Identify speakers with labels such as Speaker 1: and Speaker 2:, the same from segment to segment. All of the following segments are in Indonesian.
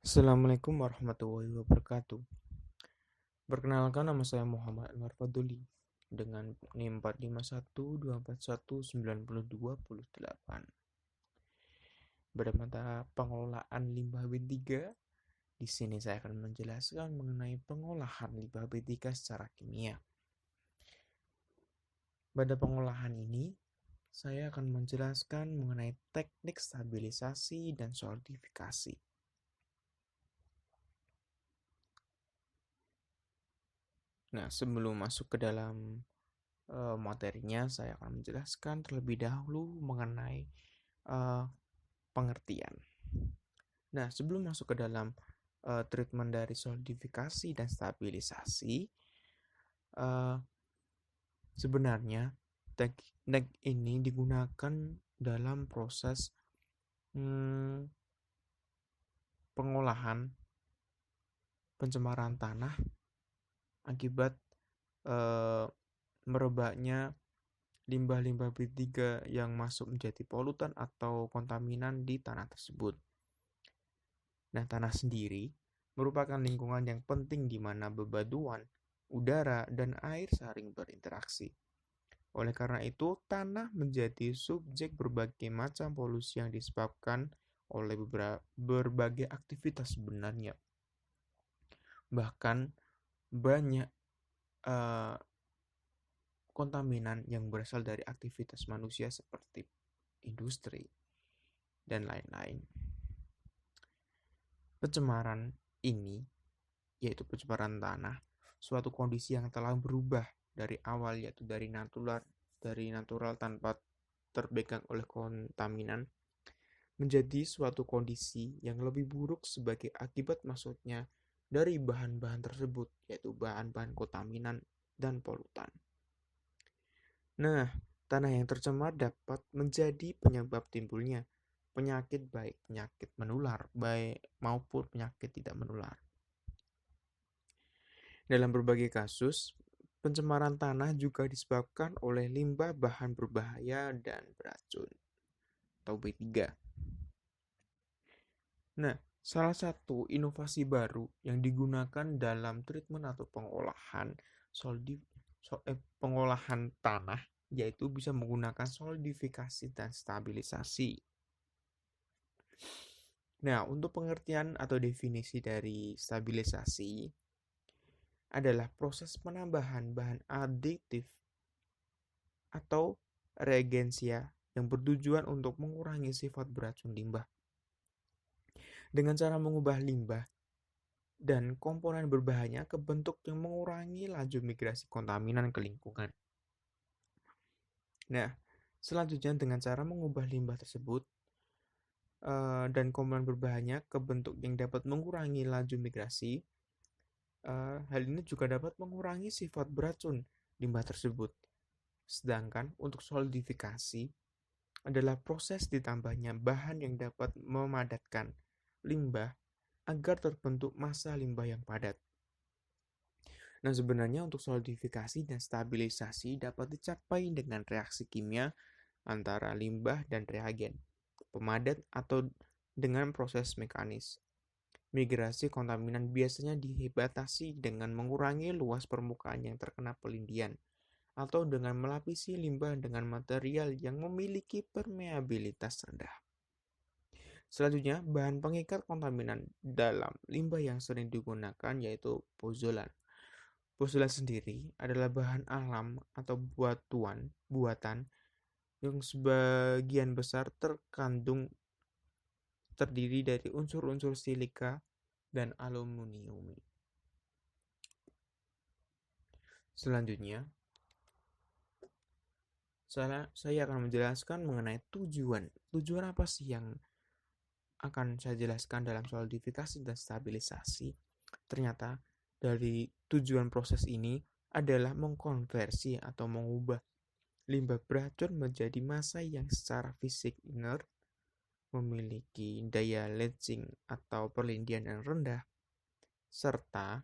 Speaker 1: Assalamualaikum warahmatullahi wabarakatuh. Perkenalkan, nama saya Muhammad Anwar Faduli dengan NIM 45124192208. Pada mata pengelolaan limbah B3, di sini saya akan menjelaskan mengenai pengolahan limbah B3 secara kimia. Pada pengolahan ini, saya akan menjelaskan mengenai teknik stabilisasi dan solidifikasi. Nah, sebelum masuk ke dalam materinya, saya akan menjelaskan terlebih dahulu mengenai pengertian. Nah, sebelum masuk ke dalam treatment dari solidifikasi dan stabilisasi, sebenarnya teknik ini digunakan dalam proses pengolahan pencemaran tanah akibat merebaknya limbah-limbah B3 yang masuk menjadi polutan atau kontaminan di tanah tersebut. Nah, tanah sendiri merupakan lingkungan yang penting di mana bebatuan, udara, dan air saling berinteraksi. Oleh karena itu, tanah menjadi subjek berbagai macam polusi yang disebabkan oleh berbagai aktivitas sebenarnya. Bahkan banyak kontaminan yang berasal dari aktivitas manusia seperti industri dan lain-lain. Pencemaran ini, yaitu pencemaran tanah, suatu kondisi yang telah berubah dari awal, yaitu dari natural tanpa terpegang oleh kontaminan, menjadi suatu kondisi yang lebih buruk sebagai akibat masuknya dari bahan-bahan tersebut, yaitu bahan-bahan kontaminan dan polutan. Nah, tanah yang tercemar dapat menjadi penyebab timbulnya penyakit, baik penyakit menular baik maupun penyakit tidak menular. Dalam berbagai kasus, pencemaran tanah juga disebabkan oleh limbah bahan berbahaya dan beracun atau B3. Nah, salah satu inovasi baru yang digunakan dalam treatment atau pengolahan tanah yaitu bisa menggunakan solidifikasi dan stabilisasi. Nah, untuk pengertian atau definisi dari stabilisasi adalah proses penambahan bahan aditif atau reagensia yang bertujuan untuk mengurangi sifat beracun limbah. Dengan cara mengubah limbah dan komponen berbahaya ke bentuk yang mengurangi laju migrasi kontaminan ke lingkungan. Nah, selanjutnya dengan cara mengubah limbah tersebut dan komponen berbahaya ke bentuk yang dapat mengurangi laju migrasi, hal ini juga dapat mengurangi sifat beracun limbah tersebut. Sedangkan untuk solidifikasi adalah proses ditambahnya bahan yang dapat memadatkan limbah agar terbentuk massa limbah yang padat. Nah, sebenarnya untuk solidifikasi dan stabilisasi dapat dicapai dengan reaksi kimia antara limbah dan reagen, pemadat, atau dengan proses mekanis. Migrasi kontaminan biasanya dibatasi dengan mengurangi luas permukaan yang terkena pelindian atau dengan melapisi limbah dengan material yang memiliki permeabilitas rendah. Selanjutnya, bahan pengikat kontaminan dalam limbah yang sering digunakan yaitu pozolan. Pozolan sendiri adalah bahan alam atau buatan yang sebagian besar terdiri dari unsur-unsur silika dan aluminium. Selanjutnya, saya akan menjelaskan mengenai tujuan. Tujuan apa sih yang akan saya jelaskan dalam solidifikasi dan stabilisasi? Ternyata dari tujuan proses ini adalah mengkonversi atau mengubah limbah beracun menjadi massa yang secara fisik inert, memiliki daya leaching atau perlindian yang rendah, serta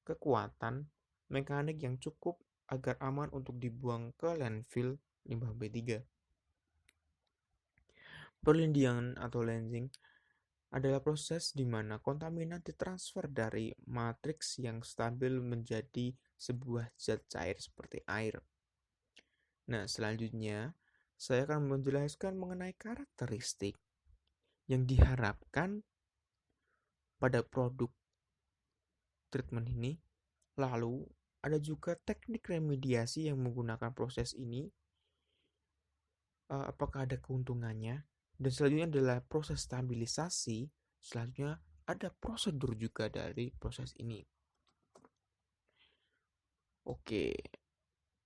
Speaker 1: kekuatan mekanik yang cukup agar aman untuk dibuang ke landfill limbah B3. Perlindian atau lensing adalah proses di mana kontaminan ditransfer dari matriks yang stabil menjadi sebuah zat cair seperti air. Nah, selanjutnya saya akan menjelaskan mengenai karakteristik yang diharapkan pada produk treatment ini. Lalu, ada juga teknik remediasi yang menggunakan proses ini, apakah ada keuntungannya. Dan selanjutnya adalah proses stabilisasi. Selanjutnya ada prosedur juga dari proses ini. Oke,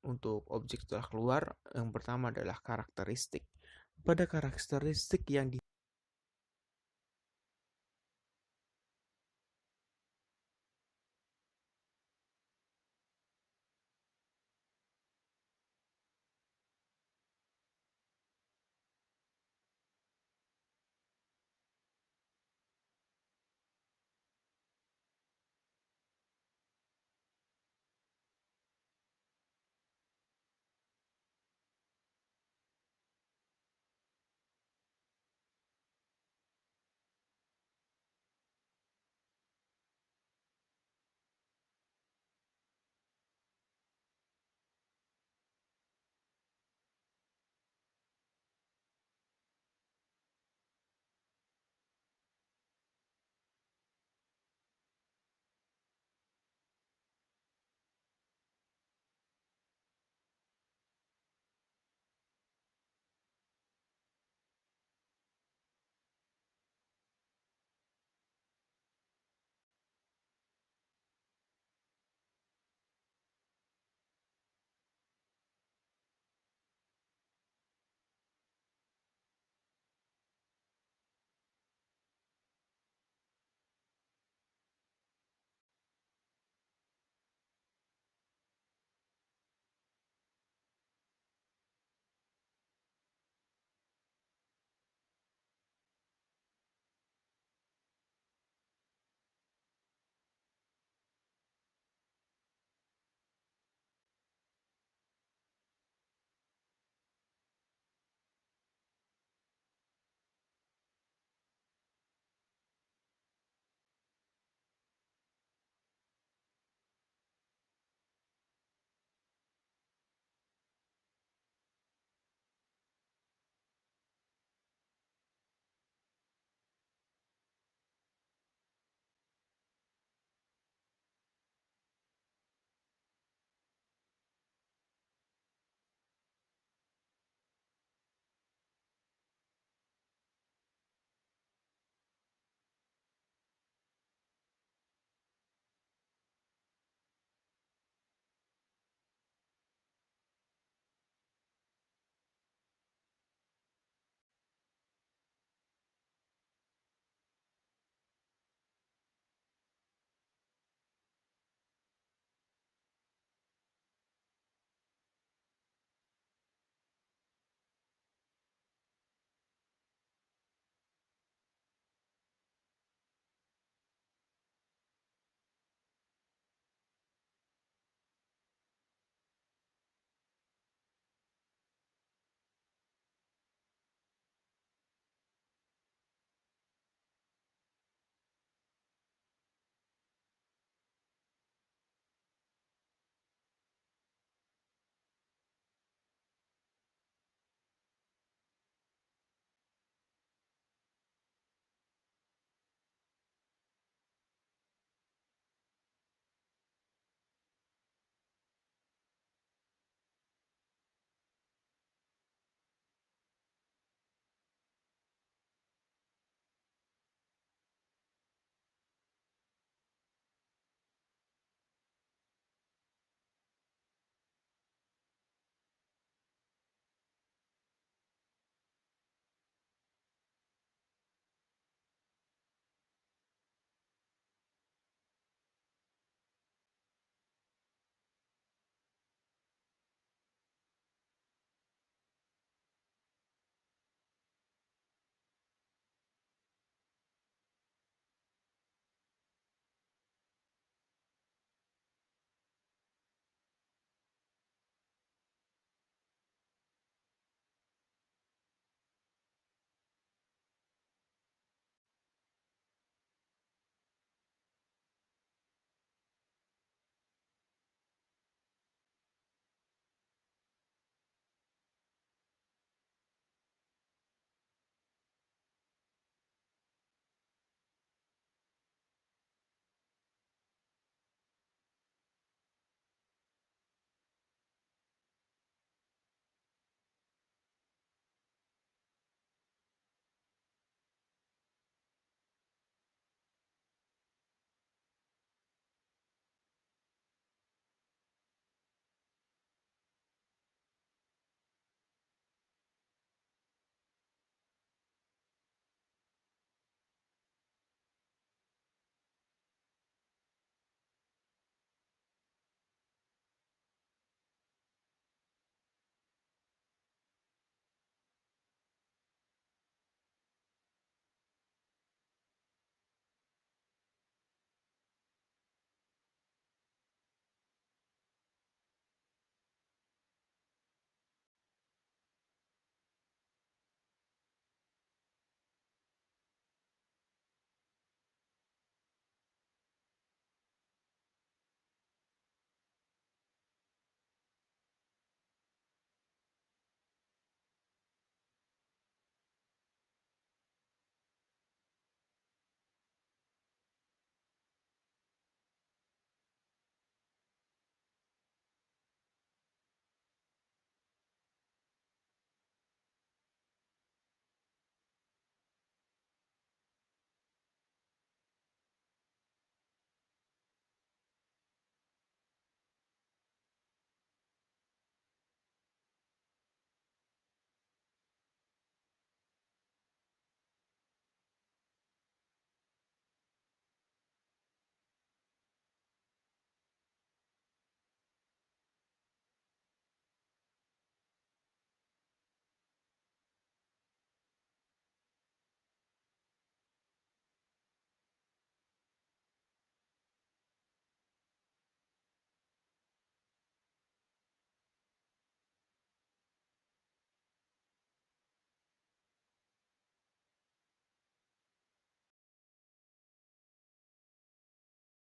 Speaker 1: untuk objek setelah keluar, yang pertama adalah karakteristik. Pada karakteristik yang